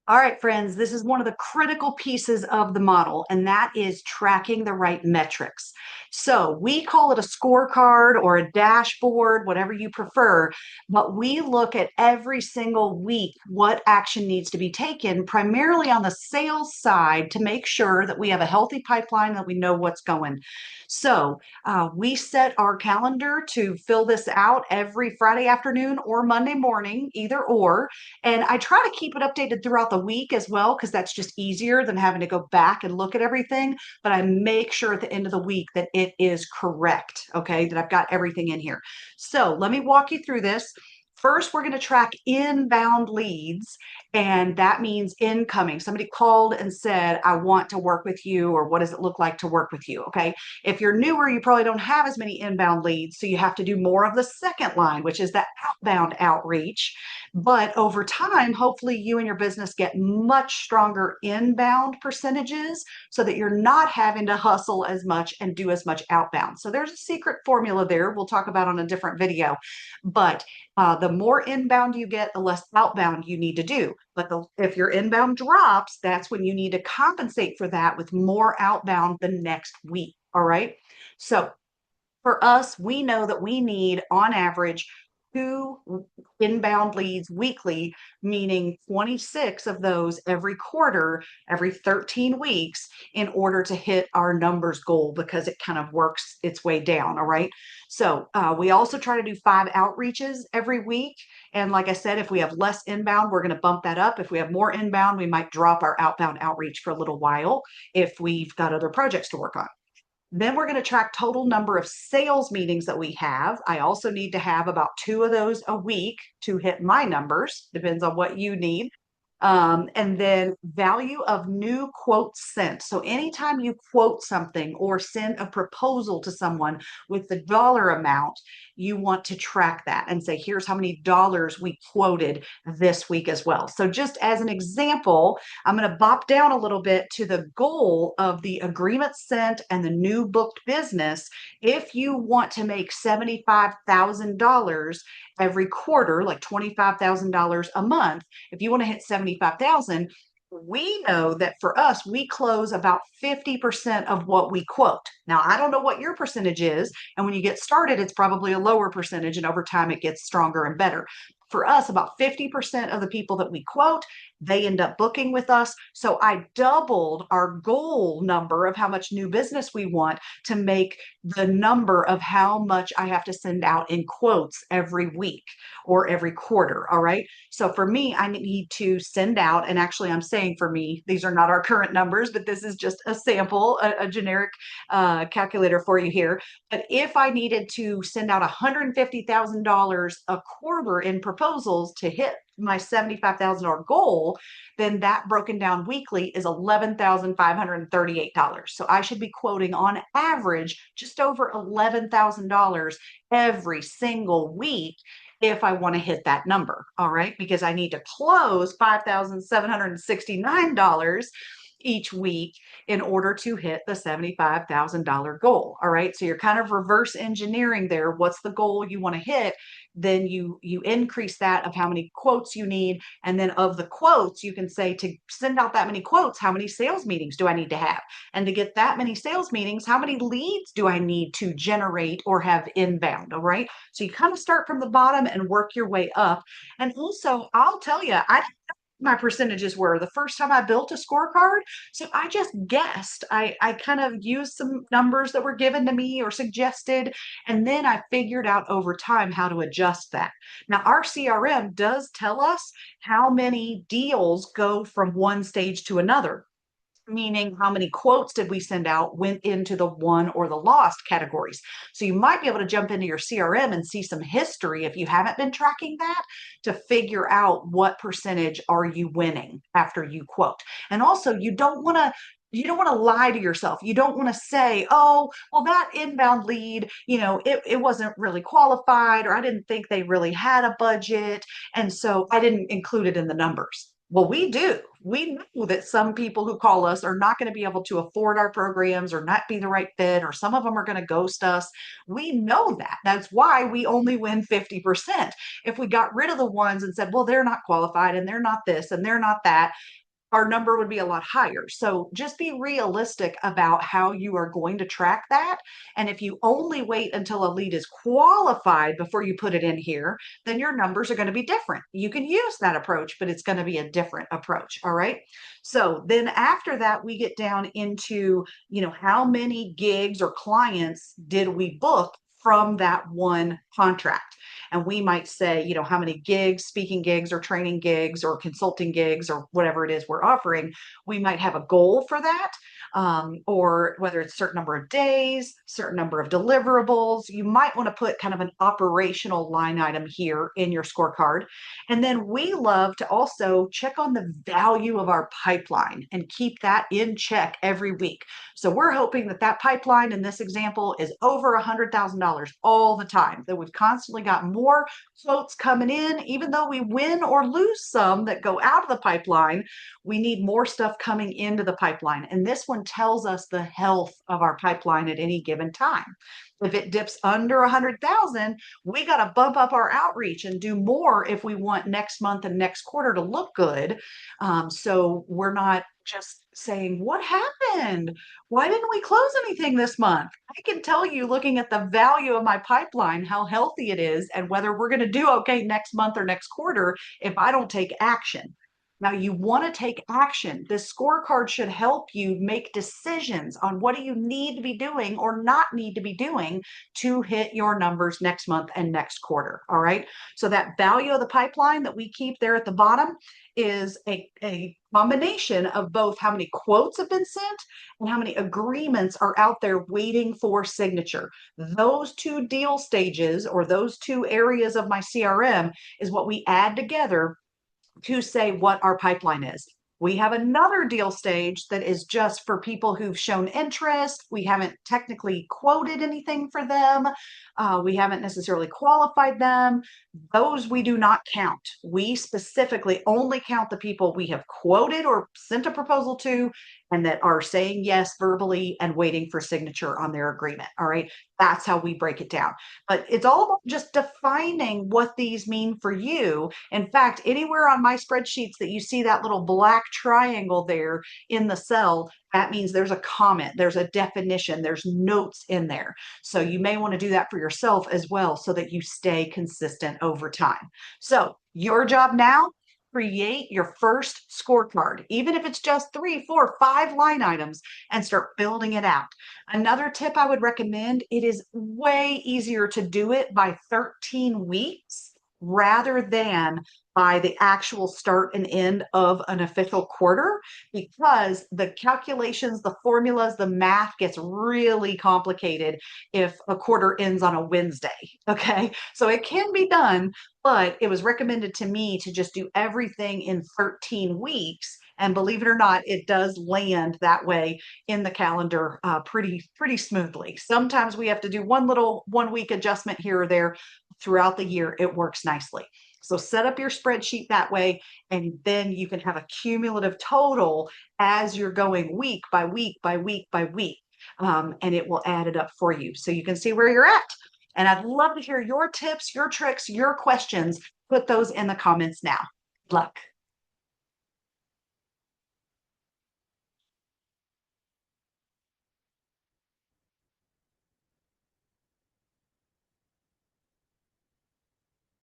All right, friends, this is one of the critical pieces of the model, and that is tracking the right metrics. So we call it a scorecard or a dashboard, whatever you prefer, but we look at every single week what action needs to be taken, primarily on the sales side, to make sure that we have a healthy pipeline, that we know what's going. We set our calendar to fill this out every Friday afternoon or Monday morning, either or. And I try to keep it updated throughout the week as well, because that's just easier than having to go back and look at everything. But I make sure at the end of the week that it is correct, okay, that I've got everything in here. So let me walk you through this. First, we're going to track inbound leads, and that means incoming. Somebody called and said, I want to work with you, or what does it look like to work with you? Okay. If you're newer, you probably don't have as many inbound leads. So you have to do more of the second line, which is that outbound outreach. But over time, hopefully you and your business get much stronger inbound percentages so that you're not having to hustle as much and do as much outbound. So there's a secret formula there we'll talk about on a different video. But the more inbound you get, the less outbound you need to do. But if your inbound drops, that's when you need to compensate for that with more outbound the next week. All right. So for us, we know that we need on average two inbound leads weekly, meaning 26 of those every quarter, every 13 weeks, in order to hit our numbers goal, because it kind of works its way down. All right. We also try to do 5 outreaches every week. And like I said, if we have less inbound, we're going to bump that up. If we have more inbound, we might drop our outbound outreach for a little while if we've got other projects to work on. Then we're going to track total number of sales meetings that we have. I also need to have about 2 of those a week to hit my numbers. Depends on what you need. And then value of new quotes sent. So anytime you quote something or send a proposal to someone with the dollar amount, you want to track that and say, here's how many dollars we quoted this week as well. So just as an example, I'm going to bop down a little bit to the goal of the agreement sent and the new booked business. If you want to make $75,000 every quarter, like $25,000 a month, if you want to hit 75,000, we know that for us, we close about 50% of what we quote. Now, I don't know what your percentage is. And when you get started, it's probably a lower percentage. And over time, it gets stronger and better. For us, about 50% of the people that we quote, they end up booking with us. So I doubled our goal number of how much new business we want to make the number of how much I have to send out in quotes every week or every quarter. All right. So for me, I need to send out, and actually, I'm saying for me, these are not our current numbers, but this is just a sample, a generic calculator for you here. But if I needed to send out $150,000 a quarter in proposals to hit my $75,000 goal, then that broken down weekly is $11,538. So I should be quoting on average just over $11,000 every single week if I want to hit that number. All right. Because I need to close $5,769 each week in order to hit the $75,000 goal. All right. So you're kind of reverse engineering there. What's the goal you want to hit? Then you increase that of how many quotes you need. And then of the quotes, you can say, to send out that many quotes, how many sales meetings do I need to have? And to get that many sales meetings, how many leads do I need to generate or have inbound? All right. So you kind of start from the bottom and work your way up. And also, I'll tell you, I my percentages were the first time I built a scorecard. So I just guessed. I kind of used some numbers that were given to me or suggested, and then I figured out over time how to adjust that. Now, our CRM does tell us how many deals go from one stage to another, meaning how many quotes did we send out went into the won or the lost categories. So you might be able to jump into your CRM and see some history if you haven't been tracking that, to figure out what percentage are you winning after you quote. And also, you don't want to lie to yourself. You don't want to say, oh, well, that inbound lead, it wasn't really qualified, or I didn't think they really had a budget. And so I didn't include it in the numbers. Well, we do. We know that some people who call us are not going to be able to afford our programs or not be the right fit, or some of them are going to ghost us. We know that. That's why we only win 50%. If we got rid of the ones and said, well, they're not qualified and they're not this and they're not that, our number would be a lot higher. So just be realistic about how you are going to track that. And if you only wait until a lead is qualified before you put it in here, then your numbers are going to be different. You can use that approach, but it's going to be a different approach. All right. So then after that, we get down into, how many gigs or clients did we book from that one contract? And we might say, how many gigs, speaking gigs or training gigs or consulting gigs or whatever it is we're offering. We might have a goal for that, or whether it's a certain number of days, certain number of deliverables. You might want to put kind of an operational line item here in your scorecard. And then we love to also check on the value of our pipeline and keep that in check every week. So we're hoping that that pipeline in this example is over $100,000 all the time, that we've constantly got more quotes coming in. Even though we win or lose some that go out of the pipeline, we need more stuff coming into the pipeline. And this one tells us the health of our pipeline at any given time. If it dips under 100,000, we got to bump up our outreach and do more if we want next month and next quarter to look good. So we're not just saying, what happened? Why didn't we close anything this month? I can tell you, looking at the value of my pipeline, how healthy it is and whether we're going to do okay next month or next quarter if I don't take action. Now, you want to take action. This scorecard should help you make decisions on what do you need to be doing or not need to be doing to hit your numbers next month and next quarter. All right. So that value of the pipeline that we keep there at the bottom is a combination of both how many quotes have been sent and how many agreements are out there waiting for signature. Those two deal stages or those two areas of my CRM is what we add together to say what our pipeline is. We have another deal stage that is just for people who've shown interest. We haven't technically quoted anything for them. We haven't necessarily qualified them. Those we do not count. We specifically only count the people we have quoted or sent a proposal to and that are saying yes verbally and waiting for signature on their agreement. All right. That's how we break it down. But it's all about just defining what these mean for you. In fact, anywhere on my spreadsheets that you see that little black triangle there in the cell, that means there's a comment, there's a definition, there's notes in there. So you may want to do that for yourself as well so that you stay consistent over time. So your job now, create your first scorecard, even if it's just 3, 4, 5 line items, and start building it out. Another tip I would recommend, it is way easier to do it by 13 weeks rather than by the actual start and end of an official quarter, because the calculations, the formulas, the math gets really complicated if a quarter ends on a Wednesday. Okay. So it can be done, but it was recommended to me to just do everything in 13 weeks. And believe it or not, it does land that way in the calendar pretty smoothly. Sometimes we have to do one little 1 week adjustment here or there. Throughout the year, it works nicely. So set up your spreadsheet that way, and then you can have a cumulative total as you're going week by week by week by week, and it will add it up for you so you can see where you're at. And I'd love to hear your tips, your tricks, your questions. Put those in the comments now. Good luck.